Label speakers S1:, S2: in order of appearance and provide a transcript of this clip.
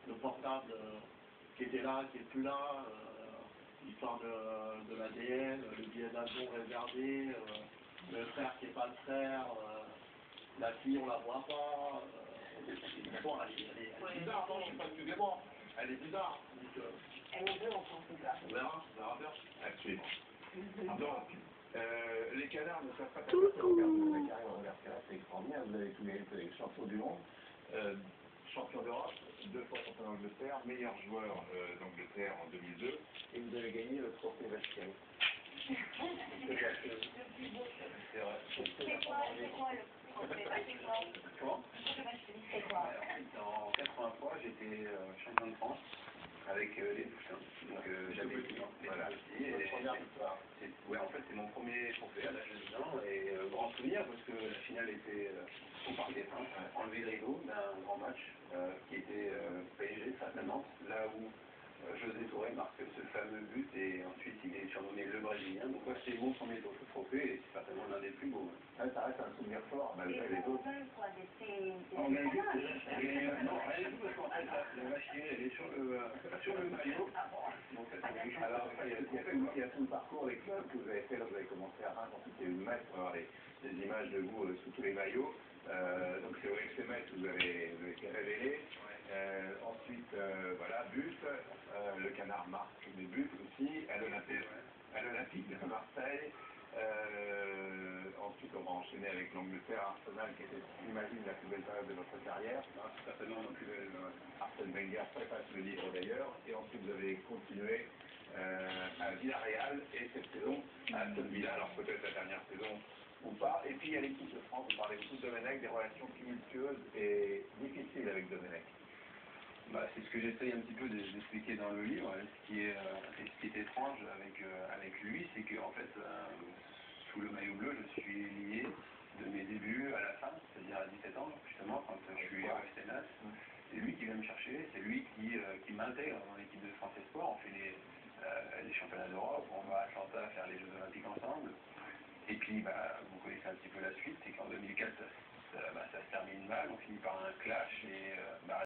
S1: le portable qui était là, qui est plus là, l'histoire de l'ADN, le billet d'avion réservé, le frère qui n'est pas le frère, la fille on la voit pas. Bon, elle est bizarre, non, excusez-moi, elle est bizarre. Donc,
S2: elle est bleue en tout cas.
S1: On verra bien.
S3: Absolument. Donc, les canards ne savent pas faire ça. La carrière en Vercala, c'est extraordinaire. Vous avez tous les champions du monde, champion d'Europe, 2 fois champion d'Angleterre, meilleur joueur d'Angleterre en 2002, et vous avez gagné le trophée Vachel.
S2: C'est vrai. C'est quoi le trophée Vachel?
S1: Comment?
S2: C'est quoi?
S1: En 83, j'étais champion de France avec les Poussins. Donc j'avais voilà. Ouais, en fait, c'est mon premier trophée à l'âge de 10 ans et grand souvenir parce que la finale était au Parc des Princes, enlevé le rideau d'un grand match qui était PSG face à Nantes, là où José Touré marque ce fameux but et ensuite il est surnommé le Brésilien. Donc moi c'est mon premier trophée et c'est certainement l'un des plus beaux.
S3: Ah, ça reste un souvenir fort malgré les autres.
S1: On a vu non, rien du tout parce qu'en fait la machine elle est sur le maillot. Donc,
S3: alors il y a tout le parcours des clubs que vous avez fait, là, vous avez commencé à Reims, ensuite il y a eu Metz, pour avoir des images de vous sous tous les maillots. Donc c'est au FC Metz où vous avez été révélé. Ensuite, voilà, but, le Canard marque des buts aussi, à l'Olympique de Marseille. Ensuite, on va enchaîner avec l'Angleterre, Arsenal, qui était, j'imagine, la plus belle période de votre carrière.
S1: certainement la plus belle.
S3: Arsène Wenger préface le livre d'ailleurs. Et ensuite, vous avez continué à Villarreal et cette saison à Aston Villa, alors peut-être la dernière saison ou pas. Et puis, il y a l'équipe de France, vous parlez beaucoup de Domenech, des relations tumultueuses et difficiles avec Domenech.
S1: Bah, c'est ce que j'essaye un petit peu d'expliquer dans le livre. Ce qui est étrange avec lui, c'est qu'en fait, sous le maillot bleu, je suis lié de mes débuts à la fin, c'est-à-dire à 17 ans, justement, quand je suis au FC Nantes. C'est lui qui vient me chercher, c'est lui qui m'intègre dans l'équipe de France Espoir. On fait les championnats d'Europe, on va à Atlanta faire les Jeux Olympiques ensemble. Et puis, bah, vous connaissez un petit peu la suite, c'est qu'en 2004, ça se termine mal, on finit par un clash et